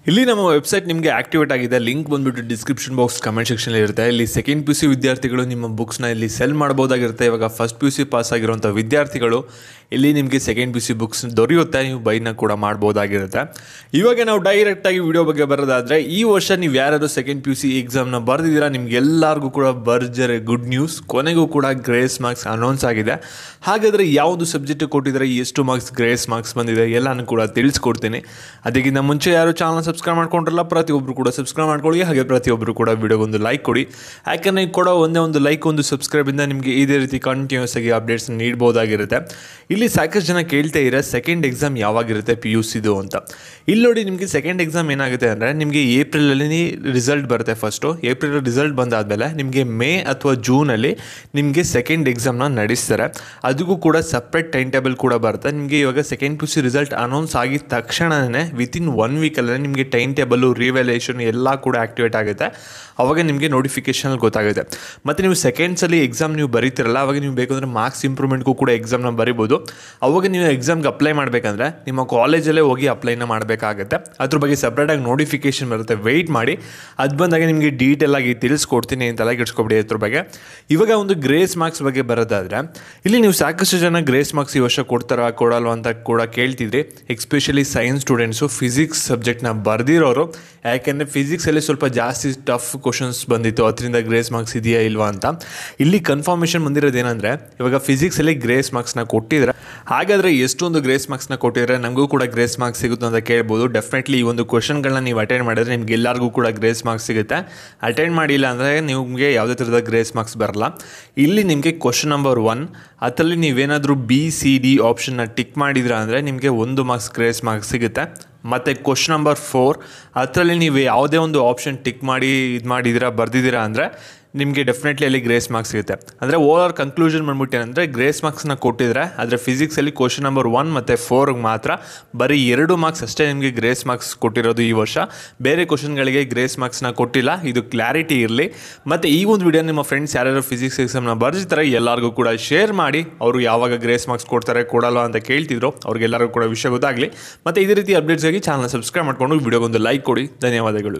ಇಲ್ಲಿ ನಮ್ಮ ವೆಬ್ಸೈಟ್ ನಿಮಗೆ ಆಕ್ಟಿವೇಟ್ ಆಗಿದೆ. ಲಿಂಕ್ ಬಂದುಬಿಟ್ಟು ಡಿಸ್ಕ್ರಿಪ್ಷನ್ ಬಾಕ್ಸ್ ಕಮೆಂಟ್ ಸೆಕ್ಷನಲ್ಲಿ ಇರುತ್ತೆ. ಇಲ್ಲಿ ಸೆಕೆಂಡ್ ಪಿ ಯು ಸಿ ವಿದ್ಯಾರ್ಥಿಗಳು ನಿಮ್ಮ ಬುಕ್ಸ್ನ ಇಲ್ಲಿ ಸೆಲ್ ಮಾಡ್ಬೋದಾಗಿರುತ್ತೆ. ಇವಾಗ first P U C pass ಆಗಿರುವಂಥ ವಿದ್ಯಾರ್ಥಿಗಳು ಇಲ್ಲಿ ನಿಮಗೆ second P U C books ದೊರೆಯುತ್ತೆ, ನೀವು ಬೈನ ಕೂಡ ಮಾಡ್ಬೋದಾಗಿರುತ್ತೆ. ಇವಾಗ ನಾವು ಡೈರೆಕ್ಟಾಗಿ ವಿಡಿಯೋ ಬಗ್ಗೆ ಬರೋದಾದರೆ, ಈ ವರ್ಷ ನೀವು ಯಾರಾದರೂ ಸೆಕೆಂಡ್ ಪಿ ಯು ಸಿ ಎಕ್ಸಾಮ್ನ ಬರೆದಿದ್ದೀರಾ, ನಿಮಗೆಲ್ಲರಿಗೂ ಕೂಡ ಭರ್ಜರಿ ಗುಡ್ ನ್ಯೂಸ್. ಕೊನೆಗೂ ಕೂಡ ಗ್ರೇಸ್ ಮಾರ್ಕ್ಸ್ ಅನೌನ್ಸ್ ಆಗಿದೆ. ಹಾಗಾದರೆ ಯಾವುದು ಸಬ್ಜೆಕ್ಟ್ ಕೊಟ್ಟಿದ್ದಾರೆ, ಎಷ್ಟು ಮಾರ್ಕ್ಸ್ ಗ್ರೇಸ್ ಮಾರ್ಕ್ಸ್ ಬಂದಿದೆ ಎಲ್ಲನೂ ಕೂಡ ತಿಳಿಸ್ಕೊಡ್ತೀನಿ. ಅದಕ್ಕಿಂತ ಮುಂಚೆ ಯಾರು ಚಾನಲ್ ಸಬ್ಸ್ಕ್ರೈಬ್ ಮಾಡ್ಕೊಂಡ್ರಲ್ಲ, ಪ್ರತಿಯೊಬ್ಬರು ಕೂಡ ಸಬ್ಸ್ಕ್ರೈಬ್ ಮಾಡ್ಕೊಳ್ಳಿ. ಹಾಗೆ ಪ್ರತಿಯೊಬ್ಬರು ಕೂಡ ವಿಡಿಯೋಗೊಂದು ಲೈಕ್ ಕೊಡಿ. ಯಾಕಂದರೆ ಕೊಡೋ ಒಂದೇ ಒಂದು ಲೈಕ್, ಒಂದು ಸಬ್ಸ್ಕ್ರೈಬಿಂದ ನಿಮಗೆ ಇದೇ ರೀತಿ ಕಂಟಿನ್ಯೂಸ್ ಆಗಿ ಅಪ್ಡೇಟ್ಸ್ ನೀಡ್ಬೋದಾಗಿರುತ್ತೆ. ಇಲ್ಲಿ ಸಾಕಷ್ಟು ಜನ ಕೇಳ್ತಾ ಇರೋ ಸೆಕೆಂಡ್ ಎಕ್ಸಾಮ್ ಯಾವಾಗಿರುತ್ತೆ ಪಿ ಯು ಸಿದು ಅಂತ. ಇಲ್ಲಿ ನೋಡಿ, ನಿಮಗೆ ಸೆಕೆಂಡ್ ಎಕ್ಸಾಮ್ ಏನಾಗುತ್ತೆ ಅಂದರೆ, ನಿಮಗೆ ಏಪ್ರಿಲಲ್ಲಿ ರಿಸಲ್ಟ್ ಬರುತ್ತೆ. ಫಸ್ಟು ಏಪ್ರಿಲ್ ರಿಸಲ್ಟ್ ಬಂದಾದಮೇಲೆ ನಿಮಗೆ ಮೇ ಅಥವಾ ಜೂನಲ್ಲಿ ನಿಮಗೆ ಸೆಕೆಂಡ್ ಎಕ್ಸಾಮ್ನ ನಡೆಸ್ತಾರೆ. ಅದಕ್ಕೂ ಕೂಡ ಸಪ್ರೇಟ್ ಟೈಮ್ ಟೇಬಲ್ ಕೂಡ ಬರುತ್ತೆ. ನಿಮಗೆ ಇವಾಗ second P U C result announce ಆಗಿದ ತಕ್ಷಣವೇ ವಿತಿನ್ 1 ವೀಕಲ್ಲೇ ನಿಮಗೆ ಟೈಮ್ ಟೇಬಲ್ಲು, ರಿವ್ಯಾಲ್ಯೂಯೇಷನ್ ಎಲ್ಲ ಕೂಡ ಆ್ಯಕ್ಟಿವೇಟ್ ಆಗುತ್ತೆ. ಅವಾಗ ನಿಮಗೆ ನೋಟಿಫಿಕೇಷನ್ ಗೊತ್ತಾಗುತ್ತೆ. ಮತ್ತು ನೀವು ಸೆಕೆಂಡ್ಸಲ್ಲಿ ಎಕ್ಸಾಮ್ ನೀವು ಬರೀತಿರಲ್ಲ, ಅವಾಗ ನೀವು ಬೇಕಂದರೆ ಮಾರ್ಕ್ಸ್ ಇಂಪ್ರೂವ್ಮೆಂಟ್ಗೂ ಕೂಡ ಎಕ್ಸಾಮ್ನ ಬರಿಬೋದು. ಅವಾಗ ನೀವು ಎಕ್ಸಾಮ್ಗೆ ಅಪ್ಲೈ ಮಾಡಬೇಕಂದ್ರೆ ನಿಮ್ಮ ಕಾಲೇಜಲ್ಲೇ ಹೋಗಿ ಅಪ್ಲೈನ ಮಾಡಬೇಕಾಗುತ್ತೆ. ಅದ್ರ ಬಗ್ಗೆ ಸಪ್ರೇಟಾಗಿ ನೋಟಿಫಿಕೇಷನ್ ಬರುತ್ತೆ, ವೆಯ್ಟ್ ಮಾಡಿ. ಅದು ಬಂದಾಗ ನಿಮಗೆ ಡೀಟೇಲ್ ಆಗಿ ತಿಳಿಸ್ಕೊಡ್ತೀನಿ ಅಂತೆಲ್ಲ ಗಿಡ್ಸ್ಕೊಬಿಡಿ ಅದ್ರ ಬಗ್ಗೆ. ಇವಾಗ ಒಂದು ಗ್ರೇಸ್ ಮಾರ್ಕ್ಸ್ ಬಗ್ಗೆ ಬರೋದಾದರೆ, ಇಲ್ಲಿ ನೀವು ಸಾಕಷ್ಟು ಜನ ಗ್ರೇಸ್ ಮಾರ್ಕ್ಸ್ ಈ ವರ್ಷ ಕೊಡ್ತಾರಾ ಕೊಡಲ್ವ ಅಂತ ಕೂಡ ಕೇಳ್ತಿದ್ರಿ. ಎಸ್ಪೆಷಲಿ ಸೈನ್ಸ್ ಸ್ಟೂಡೆಂಟ್ಸು ಫಿಸಿಕ್ಸ್ ಸಬ್ಜೆಕ್ಟ್ನ ಬರೆದಿರೋರು. ಯಾಕೆಂದರೆ ಫಿಸಿಕ್ಸಲ್ಲಿ ಸ್ವಲ್ಪ ಜಾಸ್ತಿ ಟಫ್ ಕ್ವಶನ್ಸ್ ಬಂದಿತ್ತು, ಅದರಿಂದ ಗ್ರೇಸ್ ಮಾರ್ಕ್ಸ್ ಇದೆಯಾ ಇಲ್ವಾ ಅಂತ. ಇಲ್ಲಿ ಕನ್ಫರ್ಮೇಷನ್ ಬಂದಿರೋದೇನೆಂದರೆ, ಇವಾಗ ಫಿಸಿಕ್ಸಲ್ಲಿ ಗ್ರೇಸ್ ಮಾರ್ಕ್ಸ್ನ ಕೊಟ್ಟಿದ್ರೆ, ಹಾಗಾದರೆ ಎಷ್ಟೊಂದು ಗ್ರೇಸ್ ಮಾರ್ಕ್ಸ್ನ ಕೊಟ್ಟಿದ್ರೆ ನಮಗೂ ಕೂಡ ಗ್ರೇಸ್ ಮಾರ್ಕ್ಸ್ ಸಿಗುತ್ತೆ ಅಂತ ಕೇಳ್ಬೋದು. ಡೆಫಿನೆಟ್ಲಿ ಈ ಒಂದು ಕ್ವಶನ್ಗಳನ್ನ ನೀವು ಅಟೆಂಡ್ ಮಾಡಿದ್ರೆ ನಿಮ್ಗೆ ಎಲ್ಲರಿಗೂ ಕೂಡ ಗ್ರೇಸ್ ಮಾರ್ಕ್ಸ್ ಸಿಗುತ್ತೆ. ಅಟೆಂಡ್ ಮಾಡಿಲ್ಲ ಅಂದರೆ ನಿಮಗೆ ಯಾವುದೇ ಥರದ ಗ್ರೇಸ್ ಮಾರ್ಕ್ಸ್ ಬರಲ್ಲ. ಇಲ್ಲಿ ನಿಮಗೆ ಕ್ವಶನ್ ನಂಬರ್ 1 ಅದರಲ್ಲಿ ನೀವೇನಾದರೂ BCD ಆಪ್ಷನ್ನ ಟಿಕ್ ಮಾಡಿದ್ರ ಅಂದರೆ ನಿಮಗೆ 1 ಮಾರ್ಕ್ಸ್ ಗ್ರೇಸ್ ಮಾರ್ಕ್ಸ್ ಸಿಗುತ್ತೆ. ಮತ್ತು ಕ್ವಶನ್ ನಂಬರ್ 4 ಅದರಲ್ಲಿ ನೀವು ಯಾವುದೇ ಒಂದು ಆಪ್ಷನ್ ಟಿಕ್ ಮಾಡಿ ಬರೆದಿದ್ದೀರಾ ಅಂದರೆ ನಿಮಗೆ ಡೆಫಿನೆಟ್ಲಿ ಅಲ್ಲಿ ಗ್ರೇಸ್ ಮಾರ್ಕ್ಸ್ ಸಿಗುತ್ತೆ. ಅಂದರೆ ಓವರ್ ಕನ್ಕ್ಲೂಷನ್ ಬಂದ್ಬಿಟ್ಟು ಏನಂದರೆ, ಗ್ರೇಸ್ ಮಾರ್ಕ್ಸ್ನ ಕೊಟ್ಟಿದ್ರೆ ಆದರೆ ಫಿಸಿಕ್ಸಲ್ಲಿ ಕ್ವಶನ್ ನಂಬರ್ 1 ಮತ್ತು 4 ಮಾತ್ರ ಬರೀ 2 ಮಾರ್ಕ್ಸ್ ಅಷ್ಟೇ ನಿಮಗೆ ಗ್ರೇಸ್ ಮಾರ್ಕ್ಸ್ ಕೊಟ್ಟಿರೋದು ಈ ವರ್ಷ. ಬೇರೆ ಕ್ವಶನ್ಗಳಿಗೆ ಗ್ರೇಸ್ ಮಾರ್ಕ್ಸ್ನ ಕೊಟ್ಟಿಲ್ಲ, ಇದು ಕ್ಲಾರಿಟಿ ಇರಲಿ. ಮತ್ತು ಈ ಒಂದು ವಿಡಿಯೋ ನಿಮ್ಮ ಫ್ರೆಂಡ್ಸ್ ಯಾರ್ಯಾರು ಫಿಸಿಕ್ಸ್ ಎಕ್ಸಾಮ್ನ ಬರೆದಿರ್ತಾರೆ ಎಲ್ಲರಿಗೂ ಕೂಡ ಶೇರ್ ಮಾಡಿ. ಅವರು ಯಾವಾಗ ಗ್ರೇಸ್ ಮಾರ್ಕ್ಸ್ ಕೊಡ್ತಾರೆ ಕೊಡಲ್ಲ ಅಂತ ಕೇಳ್ತಿದ್ರು, ಅವ್ರಿಗೆಲ್ಲರಿಗೂ ಕೂಡ ವಿಷಯ ಗೊತ್ತಾಗಲಿ. ಮತ್ತು ಇದೇ ರೀತಿ ಅಪ್ಡೇಟ್ಸ್ಗಾಗಿ ಚಾನಲ್ ಸಬ್ಸ್ಕ್ರೈಬ್ ಮಾಡಿಕೊಂಡು ವಿಡಿಯೋಗೊಂದು ಲೈಕ್ ಕೊಡಿ. ಧನ್ಯವಾದಗಳು.